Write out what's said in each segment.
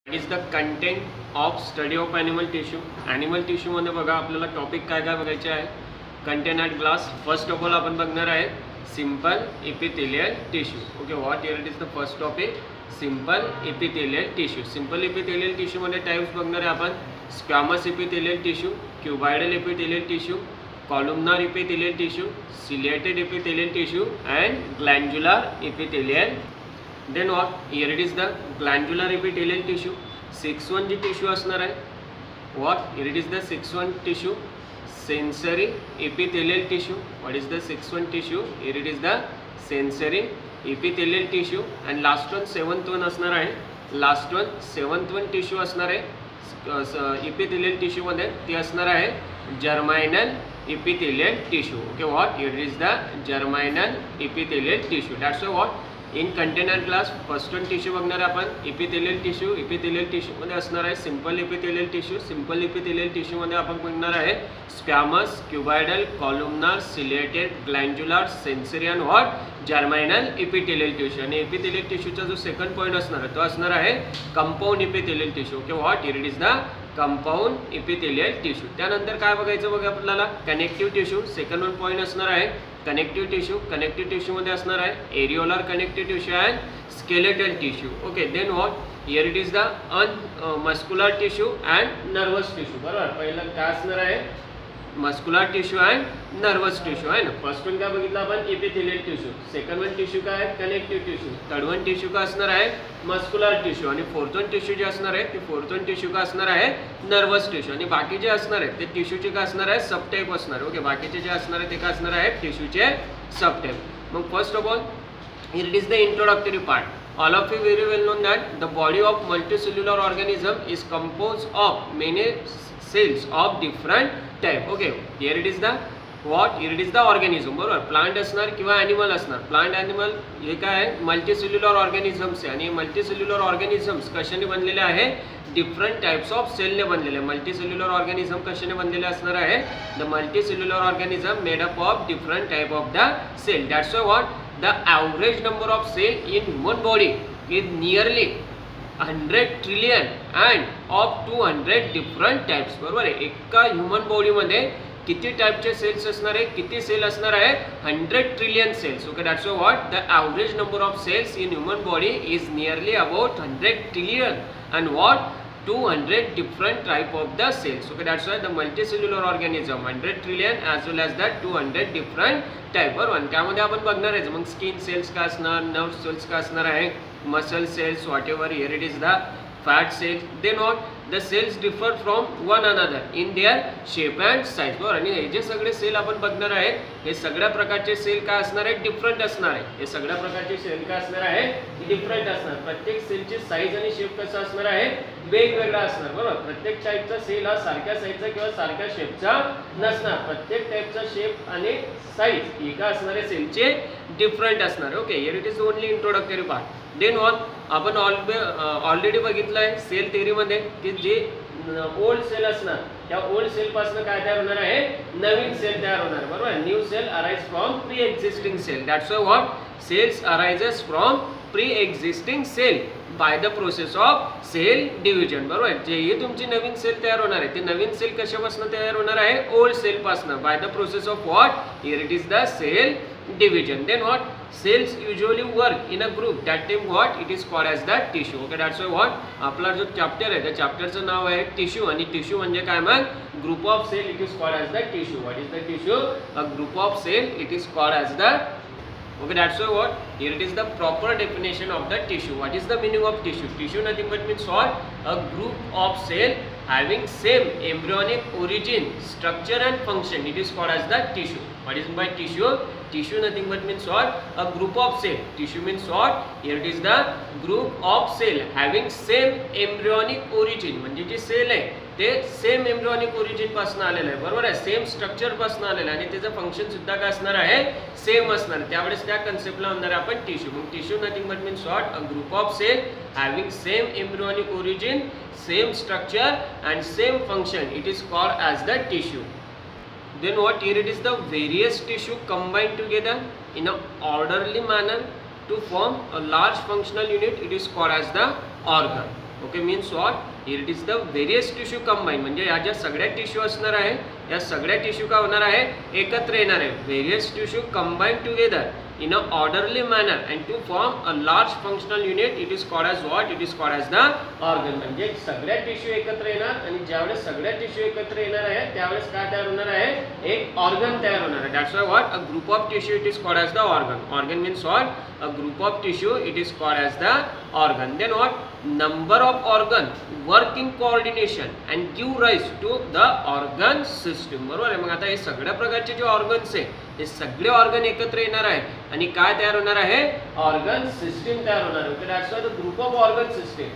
What is the content of study of animal tissue? Animal tissue मध्ये बघा आपल्याला topic काय काय बघायचे आहे. Content at glance. First of all आपण बघणार आहे simple epithelial tissue. Okay, what here it is the first topic, simple epithelial tissue. Simple epithelial tissue मध्ये टाइप्स बघणार आहे आपण. Squamous epithelial tissue, cuboidal epithelial tissue, columnar epithelial tissue, ciliated epithelial tissue and glandular epithelial. Then what, here it is the glandular epithelial tissue. 6-1 G tissue असणार आहे. what, here it is the 6-1 tissue, sensory epithelial tissue. what is the 6-1 tissue, here it is the sensory epithelial tissue. and last one 7th one असणार आहे. last one 7th one tissue असणार आहे epithelial tissue मध्ये, ती असणार आहे germinal epithelial tissue. okay, what, here is the germinal epithelial tissue. that's why what, in container glass first one tissue बघणार आपण epithelial tissue. epithelial tissue मध्ये असणार आहे simple epithelial tissue. simple epithelial tissue मध्ये आपण बघणार आहे squamous, cuboidal, columnar, ciliated, glandular, sensory and what, germinal epithelial tissue. आणि epithelial tissue चा जो सेकंड पॉइंट असणार आहे तो असणार आहे compound epithelial tissue. okay, what, here it is the compound epithelial tissue. त्यानंतर काय बघायचं बघा आपल्याला, connective tissue. Second one point असणार आहे कनेक्टिव्ह टिश्यू. कनेक्टिव्ह टिश्यू मध्ये असणार आहे areolar connective tissue and skeletal tissue. Okay, then what, here it is the muscular tissue and nervous tissue. बरोबर, पहिलं काय असणार आहे muscular tissue and nervous tissue आहे ना. फर्स्ट वन काय बघितलं आपण epithelial tissue. Second one tissue काय आहे connective tissue. Third one tissue काय असणार आहे मस्क्युलर टिश्यू. आणि फोर्थ वन टिश्यू जे असणार आहे ते फोर्थ वन टिश्यू काय असणार आहे नर्वस टिश्यू. आणि बाकी जे असणार आहे ते टिश्यूचे काय असणार आहे सबटाईप असणार आहे. ओके, बाकीचे जे असणार आहे ते काय असणार आहे टिश्यूचे सबटाईप. मग first of all here it is the introductory part. all of you very well know that the body of multicellular organism is composed of many cells of different type. okay, here it is the what, here it is the organism. बरोबर, plant असणार किंवा animal असणार. Plant animal हे काय आहे multicellular organisms आहे. आणि multicellular organisms कशाने बनलेले आहे डिफरंट टाइप्स ऑफ सेलने बनलेले. मल्टीसेल्युलर ऑर्गॅनिझम कशाने बनलेले असणार आहे the multicellular organism made up of different type of the cell. That's why what, the average number of cell in human body is nearly 100 trillion and of 200 different types. बरोबर आहे, एका human body मध्ये किती टाइपचे cells असणार आहे, किती sale असणार आहे 100 trillion cells. Okay, that's what the average number of cells in human body is nearly about 100 trillion and what 200 different type of the cells. okay, that's why the multicellular organism 100 trillion as well as that 200 different type. बरोबर, त्यामध्ये आपण बघणार आहे मग skin cells का असणार, nerve cells का असणार आहे, muscle cells, whatever here it is the fat cells. Then what, the cells differ from one another in their shape and size. बरोबर, आणि हे जे सगळे सेल आपण बघणार आहे हे सगळ्या प्रकारचे सेल काय असणार आहे डिफरंट असणार आहे. हे सगळ्या प्रकारचे सेल काय असणार आहे डिफरंट असणार. प्रत्येक सेलची साईज आणि शेप कसा असणार आहे वेगवेगळा असणार. बरोबर, प्रत्येक टाईपचा सेल हा सारख्या साईजचा किंवा सारख्या शेपचा नसणार. प्रत्येक टाईपचा शेप आणि साईज ही काय असणार आहे सेलचे डिफरंट असणार. Okay, here it is only introductory part. Then what, आपण ऑलरेडी बघितलं आहे सेल थेअरीमध्ये की जे ओल्ड सेल असणार त्या ओल्ड सेल पासून काय तयार होणार आहे नवीन सेल तयार होणार. बरोबर, new cell arise from pre existing cell. That's why what cells arises from pre existing cell by the process of cell division. बरोबर, जेही तुमची नवीन सेल तयार होणार आहे ते नवीन सेल कशापासून तयार होणार आहे ओल्ड सेल पासून by the process of what, here it is the cell division. then what, cells usually work in a group, that time what, it is called as the tissue. okay, that's why what, आपला जो chapter आहे त्या चॅप्टरचं नाव आहे tissue. आणि tissue म्हणजे काय मग group of cell, it is called as the tissue. What is the tissue, a group of cell, it is called as the. okay, that's why what, here it is the proper definition of the tissue. what is the meaning of tissue? tissue nothing but means what, a group of cell having same embryonic origin, structure and function, it is called as the tissue. what is by tissue? tissue nothing but means what, a group of cell. tissue means what, here it is the group of cell having same embryonic origin. म्हणजे जे sale आहे ते same embryonic origin पासून आलेलं आहे. बरोबर आहे, same structure पासून आलेलं आहे आणि त्याचं फंक्शन सुद्धा काय असणार आहे सेम असणार. त्यावेळेस त्या कन्सेप्टला म्हणणार आपण टिश्यू. मग tissue nothing but means what, a group of cell having same embryonic origin, same structure and same function, it is called as the tissue. then what, here it is the various tissue combined together in a orderly manner to form a large functional unit, it is called as the organ. Okay means what, here it is the various tissue combine, म्हणजे या ज्या सगळ्या tissue असणार आहे या सगळ्या tissue काय होणार आहे, एकत्र येणार आहे. Various tissue combine together in a orderly manner and to form a large functional unit, it is called as what, it is called as the organ. म्हणजे सगळ्या टिश्यू एकत्र येणार आणि ज्यावेळेस सगळ्या टिश्यू एकत्र येणार आहे त्यावेळेस काय तयार होणार आहे, एक ऑर्गन तयार होणार आहे. That's why what, a group of tissue it is called as the organ. Organ means what, a group of tissue it is called as the organ. Then what, number of organ work in coordination and give rise to the organ system. बरोबर आहे. मग आता हे सगळ्या प्रकारचे जे organs आहे हे सगळे ऑर्गन एकत्र येणार आहे आणि काय तयार होणार आहे, ऑर्गन सिस्टीम तयार होणार आहे. That's why the group of organ system,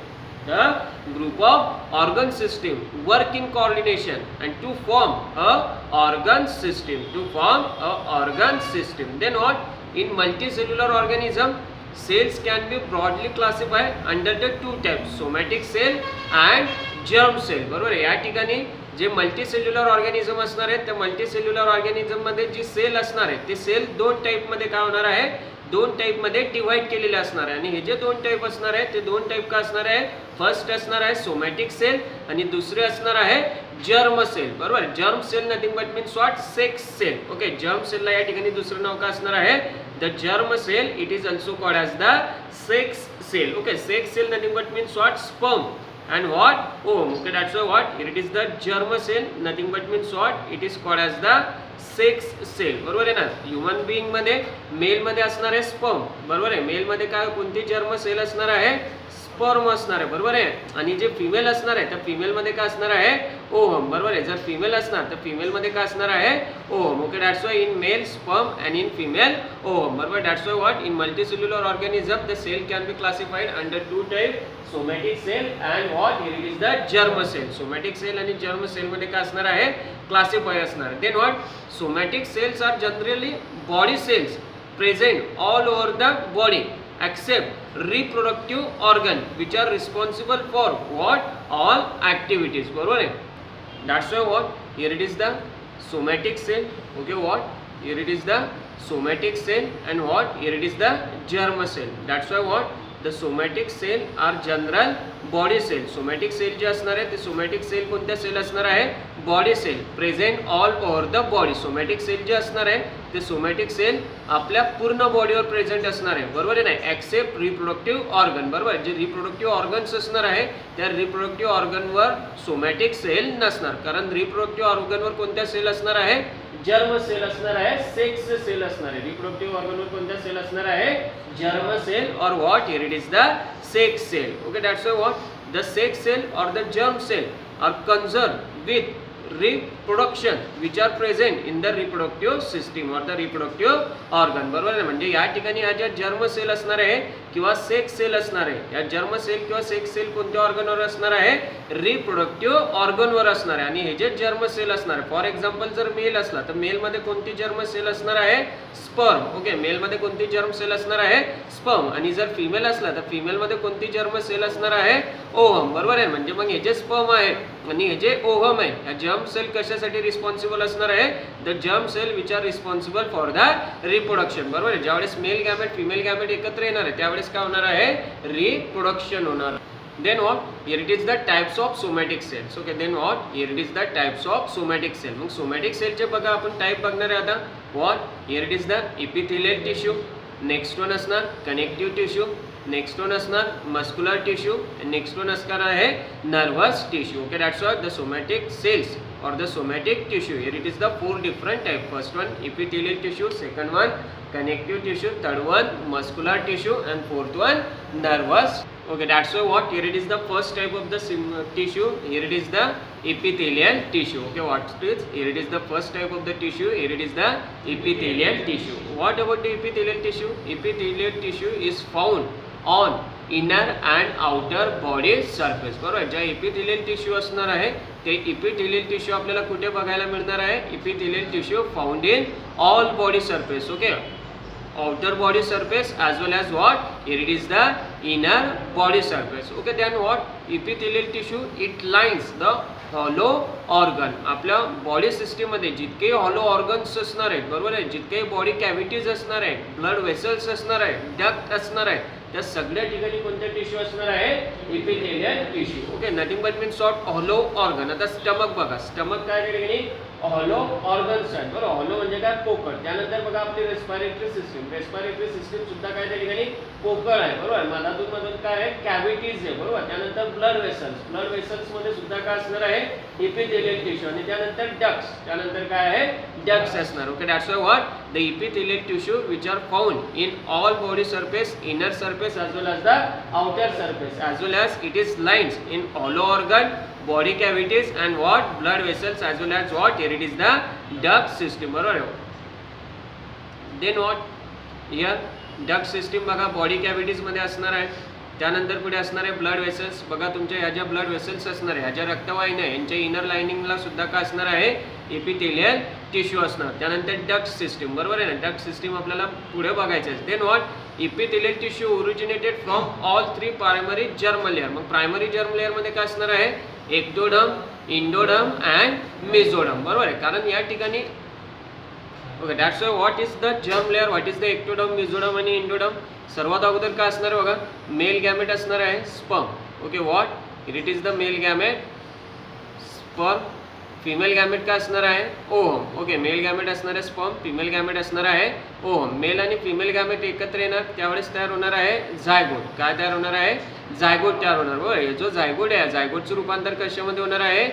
the group of organ system work in coordination and to form a organ system, to form a organ system. Then what, in multicellular organism cells can be broadly classified under the two types, somatic cell and germ cell. बरोबर आहे. या ठिकाणी जे multicellular organism असणार आहेत त्या multicellular organism मध्ये जी sale असणार आहे ते सेल दोन टाइप मध्ये काय होणार आहे, दोन टाइप मध्ये डिवाइड केलेले असणार आहे. आणि हे जे दोन टाइप असणार आहे ते दोन टाइप का असणार आहे, फर्स्ट असणार आहे सोमॅटिक सेल आणि दुसरे असणार आहे जर्म सेल. बरोबर, germ cell nothing but means what, sex cell. Okay, germ सेलला या ठिकाणी दुसरं नाव काय असणार आहे, the germ cell, it is also called as the sex cell. Okay, sex cell nothing but means what, sperm and what, ovum. Okay, that's why what, here it is the germ cell, nothing but means what, it is called as the sex cell. बरोबर आहे ना. Human being मध्ये mail मध्ये असणार आहे sperm. बरोबर आहे. Mail मध्ये काय कोणती जर्म सेल असणार आहे, स्पर्म असणार आहे. बरोबर आहे. आणि जे फिमेल असणार आहे त्या फिमेल मध्ये काय असणार आहे, ओव्हम. बरोबर आहे. जर फिमेल असणार तर फिमेल मध्ये काय असणार आहे, ovum. Okay, that's why in male sperm and in female ovum. बरोबर, that's why what, in multicellular organism the cell can be classified under two type, somatic cell and what, here it is the germ cell. Somatic cell आणि germ cell मध्ये काय असणार आहे, classify असणार आहे. Then what, somatic cells are generally body cells present all over the body except reproductive organ which are responsible for what, all activities. बरोबर आहे. That's why what, here it is the somatic cell. Okay, what, here it is the somatic cell and what, here it is the germ cell. That's why what, the somatic cell are general body cell. somatic cell जे असणार आहे ते somatic cell कोणत्या cell असणार आहे, body cell present all over the body. Somatic cell जे असणार आहे ते सोमॅटिक सेल आपल्या पूर्ण बॉडीवर प्रेझेंट असणार आहे. बरोबर आहे ना, एक्सेप्ट रिप्रोडक्टिव्ह ऑर्गन. बरोबर, जे रिप्रोडक्टिव्ह ऑर्गन्स असणार आहे त्या रिप्रोडक्टिव्ह ऑर्गनवर सोमॅटिक सेल नसणार. कारण रिप्रोडक्टिव्ह ऑर्गनवर कोणत्या सेल असणार आहे, जर्म सेल असणार आहे, सेक्स सेल असणार आहे. रिप्रोडक्टिव्ह ऑर्गनवर कोणत्या सेल असणार आहे, जर्म सेल और what, here it is the sex cell. Okay, that's why what, the sex cell और the germ cell are concern with reproduction which are present in the reproductive system or the reproductive organ. बरोबर आहे. म्हणजे या ठिकाणी हा ज्या germ sale असणार आहे किंवा सेक्स सेल असणार आहे, या जर्म सेल किंवा सेक्स सेल कोणत्या ऑर्गनवर असणार आहे, रिप्रोडक्टिव्ह ऑर्गनवर असणार आहे. आणि हे जे जर्म सेल असणार आहे, फॉर एक्झाम्पल जर मेल असला तर मेल मध्ये कोणती जर्म सेल असणार आहे, स्पर्म. ओके, मेल मध्ये कोणती जर्म सेल असणार आहे, स्पर्म. आणि जर फिमेल असला तर फिमेल मध्ये कोणती जर्म सेल असणार आहे, ओव्हम. बरोबर आहे. म्हणजे मग हे जे स्पर्म आहे आणि हे जे ओव्हम आहे, या जर्म सेल कशासाठी रिस्पॉन्सिबल असणार आहे, the germ cell which are responsible for the reproduction. बरोबर आहे. ज्यावेळेस मेल गॅमेट फिमेल गॅमेट एकत्र येणार आहे त्यावेळेस काय होणार आहे, रिप्रोडक्शन होणार. Then what, here it is the types of somatic cells. Okay, then what, here it is the types of somatic cell. मग somatic cell चे बघा आपण टाइप बघणार आहे आता. What, here it is the epithelial tissue. Next one असणार connective tissue, next one असणार muscular tissue, next one असणार आहे nervous tissue. Okay, that's why the somatic cells or the somatic tissue. Here it is the four different type. First one epithelial tissue, second one connective tissue, third one muscular tissue, and fourth one nervous. Okay, that's why what, here it is the first type of the tissue. Here it is the epithelial tissue. Okay, what it is? Here it is the first type of the tissue. Here it is the epithelial tissue. What about the epithelial tissue? Epithelial tissue is found on inner and outer body surface. बरोबर, ज्या epithelial tissue असणार आहे ते epithelial tissue आपल्याला कुठे बघायला मिळणार आहे, epithelial tissue found in all body surface. Okay, outer body surface as well as what, here it is the inner body surface. Okay, then what, epithelial tissue, it lines the hollow organ. आपल्या body system मध्ये जितके hollow organs असणार आहेत, बरोबर आहे, जितके body cavities असणार आहेत, ब्लड वेसल्स असणार आहेत, डक्ट असणार आहेत, त्या सगळ्या ठिकाणी कोणता टिश्यू असणार आहे, epithelial tissue. Okay, nothing but means of hollow organ. आता स्टमक बघा, स्टमक काय ठिकाणी हॉलो ऑर्गन्स आहे बरोबर. हॉलो म्हणजे काय, पोकळ. त्यानंतर बघा आपली रेस्पिरेटरी सिस्टीम, रेस्पिरेटरी सिस्टीम सुद्धा काय त्या ठिकाणी पोकळ आहे बरोबर. मधातून मधून काय आहे, कॅव्हिटीज आहे बरोबर. त्यानंतर ब्लड वेसल्स, ब्लड वेसल्स मध्ये सुद्धा काय असणार आहे, इपिथेलियल टिश्यू. आणि त्यानंतर डक्ट्स, त्यानंतर काय आहे, डक्ट्स असणार. Okay, that's why what the epithelial tissue which are found in all body surface, inner surface as well as the outer surface, as well as it is lines in hollow organ, body cavities and what blood vessels, as well as what here it is the duct system बरोबर. then what here duct system बघा body cavities मध्ये असणार आहे. त्यानंतर पुढे असणार आहे blood vessels. बघा तुमच्या ह्या ज्या ब्लड वेसल्स असणार आहे, ह्या ज्या रक्तवाहिन्या यांच्या इनर लाइनिंगला सुद्धा काय असणार आहे, इपिथेलियल टिश्यू असणार. त्यानंतर डक्ट सिस्टीम बरोबर आहे ना, डक्ट सिस्टीम आपल्याला पुढे बघायचं आहे. Then what epithelial tissue originated from all 3 primary germ layer. मग प्रायमरी जर्म लेअर मध्ये काय असणार आहे, एक्टोडर्म, इंडोडर्म अँड मेसोडर्म बरोबर आहे. कारण या ठिकाणी okay, that's why what is the germ layer, what is the ectoderm, mesoderm आणि इंडोडर्म. सर्वात अगोदर काय असणार आहे बघा, मेल गॅमेट असणार आहे, sperm. Okay, what it is the mail gamete, sperm. Female gamete काय असणार आहे, ओव्हम. ओके, मेल गॅमेट असणार आहे स्पर्म, फिमेल गॅमेट असणार आहे ओव्हम. मेल आणि फिमेल गॅमेट एकत्र येणार, त्यावेळेस तयार होणार आहे झायगोट. काय तयार होणार आहे, झायगोट तयार होणार बरोबर. जो झायगोट आहे, झायगोटचं रूपांतर कशामध्ये होणार आहे,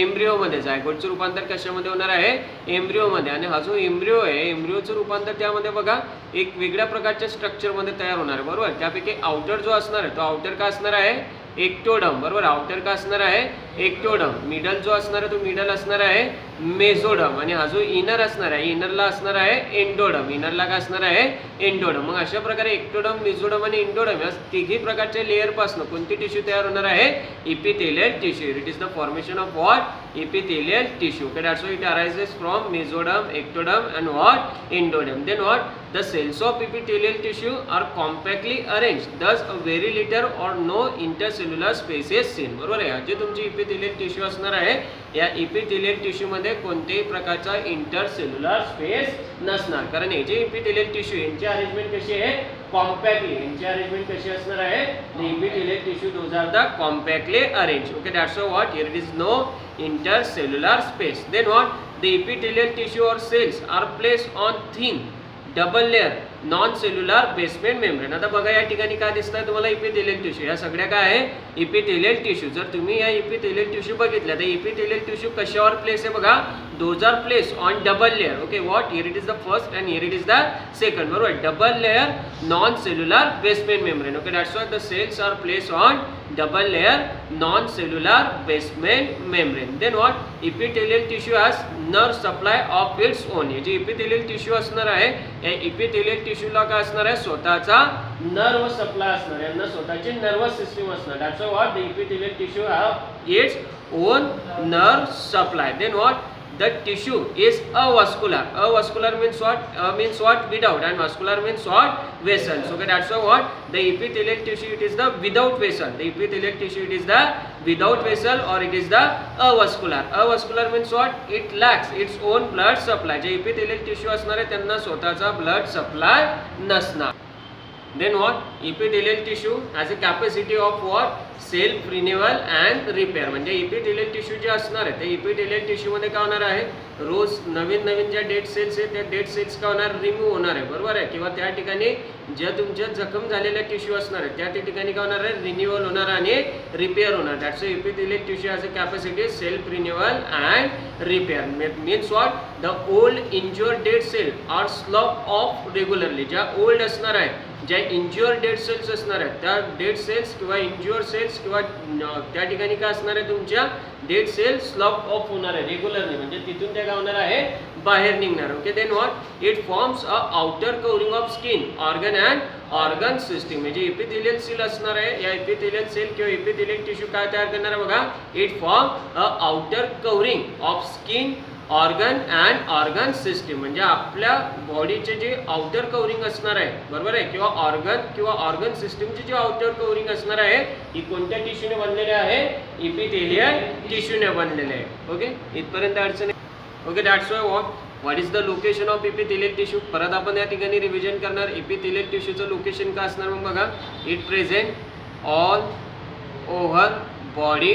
एम्ब्रिओ मध्ये. झायगोटचं रूपांतर कशामध्ये होणार आहे, एम्ब्रिओ मध्ये. आणि हा जो एम्ब्रिओ आहे, एम्ब्रिओचं रूपांतर त्यामध्ये बघा एक वेगळ्या प्रकारच्या स्ट्रक्चर मध्ये तयार होणार आहे बरोबर. त्यापैकी आउटर जो असणार आहे तो आउटर काय असणार आहे, एक्टोडम बरोबर. आउटर काय असणार आहे, एक्टोडम. मिडल जो असणार आहे तो मिडल असणार आहे मेसोडम. आणि हा जो इनर असणार आहे, इनरला असणार आहे एंडोडम. इनरला काय असणार आहे, एंडोडम. मग अशा प्रकारे एक्टोडम, मेसोडम आणि एंडोडम या तिघी प्रकारच्या लेअर पासून कोणती टिश्यू तयार होणार आहे, epithelial tissue. It is the formation of what, epithelial tissue. Okay, that's why it arises from mesoderm, ectoderm and what, endoderm. Then what the cells of epithelial tissue are compactly arranged, thus a very little or no intercellular space is seen बरोबर आहे. जे तुमची epithelial tissue असणार आहे, या epithelial tissue मध्ये कोणत्याही प्रकारचा इंटरसेल्युलर स्पेस नसणार. कारण हे जे इपिथेलियल टिश्यू यांची अरेंजमेंट कशी आहे, कॉम्पॅक्टली. यांची अरेंजमेंट कशी असणार आहे, the epithelial tissue those are the compactly arranged. Okay, that's why what here it is no intercellular space. Then what the epithelial tissue or cells are placed on thin double layer non cellular basement membrane. आता बघा या ठिकाणी काय दिसतंय तुम्हाला, epithelial tissue. या सगळ्या काय आहे, इपिथेलियल टिश्यू. जर तुम्ही या इपिथेलियल टिश्यू बघितल्या तर इपिथेलियल टिश्यू कशावर प्लेस आहे बघा, those are place on double layer. Okay, what here it is the first and here it is the second बरोबर. Double layer non cellular basement membrane. Okay, that's why the cells are place on double layer non cellular basement membrane. Then what epithelial tissue has nerve supply of its own. हे जे epithelial tissue असणार आहे, या epithelial टिश्यूला काय असणार आहे, स्वतःचा nerve supply असणार आहे, यांना स्वतःची नर्वस सिस्टीम असणार. That's why what the epithelial tissue have it's own nerve supply. Then what the tissue is avascular. Avascular means what, means what, without, and vascular means what, vessels. Okay, that's why what the epithelial tissue it is the without vessel. The epithelial tissue it is the without vessel or it is the avascular. Avascular means what, it lacks its own blood supply. जे epithelial tissue असणार आहे त्यांना स्वतःचा blood supply नसणार. Then what epithelial tissue has a capacity of what, self renewal and repair. म्हणजे epithelial tissue जे असणार आहे, ते इपिथेलियल टिश्यू मध्ये काय होणार आहे, रोज नवीन नवीन ज्या डेड सेल्स आहेत त्या डेड सेल्स काय होणार, रिमूव्ह होणार आहे बरोबर आहे. किंवा त्या ठिकाणी ज्या तुमच्या जखम झालेल्या टिश्यू असणार आहे त्या ठिकाणी काय होणार आहे, रिन्युअल होणार आणि रिपेअर होणार. That's epithelial tissue has a capacity self renewal and repair. Means what, the old injured dead cell are slough off regularly. ज्या ओल्ड असणार आहे, ज्या इंज्युअर डेड सेल्स असणार आहेत त्या डेड सेल्स किंवा इंज्युअर सेल्स किंवा त्या ठिकाणी काय असणार आहे, तुमच्या डेड सेल्स स्लॉप ऑफ होणार आहे रेग्युलरली. म्हणजे तिथून त्या काय होणार आहे, बाहेर निघणार. Okay, then what it forms a outer covering of skin, organ and organ system. म्हणजे इपिथेलियल सेल असणार आहे, या इपिथेलियल सेल किंवा इपिथेलियल टिश्यू काय तयार करणार आहे बघा, it form a outer covering of skin, organ and organ system. म्हणजे आपल्या बॉडीचे जे आउटर कवरिंग असणार आहे बरोबर आहे, किंवा ऑर्गन सिस्टीमची जी आउटर कवरिंग असणार आहे ही कोणत्या टिश्यूने बनलेले आहे, इपिथेलियल टिश्यूने बनलेले आहे. ओके, इथपर्यंत अडचण आहे. Okay, that's why what what is the location of epithelial tissue. परत आपण या ठिकाणी रिव्हिजन करणार. इपिथेलियल टिश्यूचं लोकेशन काय असणार मग बघा. It present all over body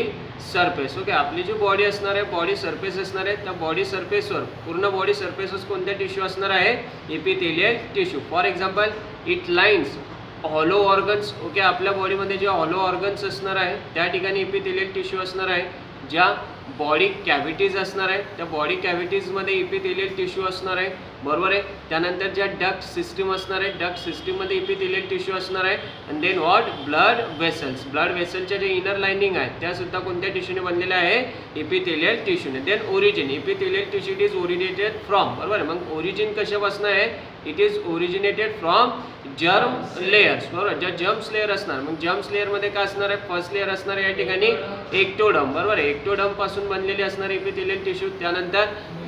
surface. Okay, आपली जी बॉडी असणार आहे, बॉडी सरफेस असणार आहे, त्या बॉडी सरफेसवर पूर्ण बॉडी सरफेसवर कोणत्या टिश्यू असणार आहे. Epithelial tissue. For example it lines hollow organs. Okay, आपल्या बॉडीमध्ये जे हॉलो ऑर्गन्स असणार आहे त्या ठिकाणी इपिथेलियल टिश्यू असणार आहे. ज्या बॉडी कॅव्हिटीज असणार आहे त्या बॉडी कॅव्हिटीजमध्ये इपिथेलियल टिश्यू असणार आहे. बरोबर आहे. त्यानंतर ज्या डक्ट सिस्टीम असणार आहे, डक्ट सिस्टीममध्ये इपिथेलियल टिश्यू असणार आहे. And then what, blood vessels. Blood वेसलच्या जे इनर लाइनिंग आहे त्या सुद्धा कोणत्या टिश्यूने बनलेल्या आहे. इपिथेलियल टिश्यूने. Then origin. Epithelial tissue it is originated from. बरोबर आहे. मग ओरिजिन कशापासून आहे. It is originated from germ layers. बरोबर. ज्या जर्म्स लेयर असणार, मग जर्म्स लेयरमध्ये काय असणार आहे. फर्स्ट लेयर असणार आहे या ठिकाणी एक्टोडर्म. बरोबर आहे. एक्टोडर्म पासून बनलेली असणारी इपिथेलियल टिश्यू. त्यानंतर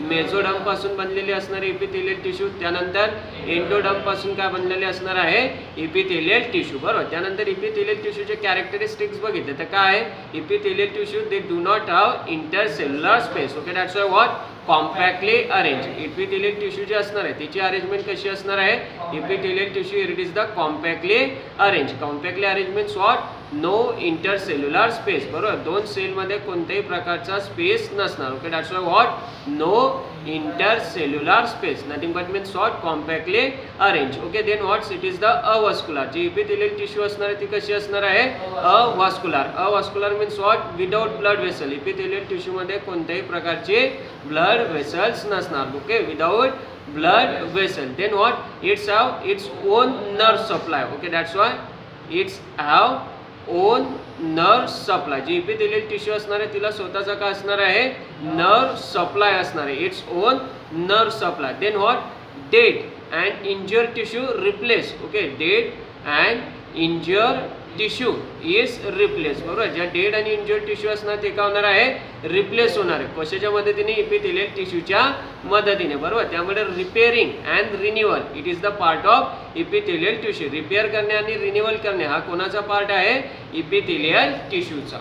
मेसोडर्म पासून बनलेली असणारी इपिथेलियल टिश्यू. त्यानंतर एंडोडर्म पासून काय बनलेले असणार आहे. Epithelial tissue. बरोबर. त्यानंतर इपिथेलियल टिश्यूचे कॅरेक्टरिस्टिक्स बघितले तर काय आहे. Epithelial tissue they do not have intercellular space. Okay, that's why what, compactly arrange. Epithelial tissue जे असणार आहे त्याची अरेंजमेंट कशी असणार आहे. Epithelial tissue it is the compactly arrange. Compactly arrange means what, no intercellular space. बरोबर. दोन सेलमध्ये कोणत्याही प्रकारचा स्पेस नसणार. Okay, that's why what, no intercellular space. Nothing but means what, compactly arrange. Okay, then what's, it is the avascular. जी epithelial tissue असणार आहे ती कशी असणार आहे. Avascular. Avascular means what, without blood vessel. Epithelial टिश्यूमध्ये कोणत्याही प्रकारचे ब्लड वेसल्स नसणार. Okay, without blood vessel. Then what, it's have it's own nerve supply. Okay, that's why it's have own nerve supply. जी इपिथेलियल टिश्यू असणार आहे तिला स्वतःचा काय असणार आहे. नर्व सप्लाय असणार आहे. Its own nerve supply. Then what, dead and injure tissue replace. Okay, dead and injure tissue is replace. बरोबर. ज्या डेड आणि इंजर्ड टिश्यू असणार ते काय होणार आहे. रिप्लेस होणार आहे. कशाच्या मदतीने. इपिथेलियल टिश्यूच्या मदतीने. बरोबर. त्यामुळे repairing and renewal it is the part of epithelial tissue. Repair करणे आणि रिन्युअल करणे हा कोणाचा पार्ट आहे. इपिथेलियल टिश्यूचा.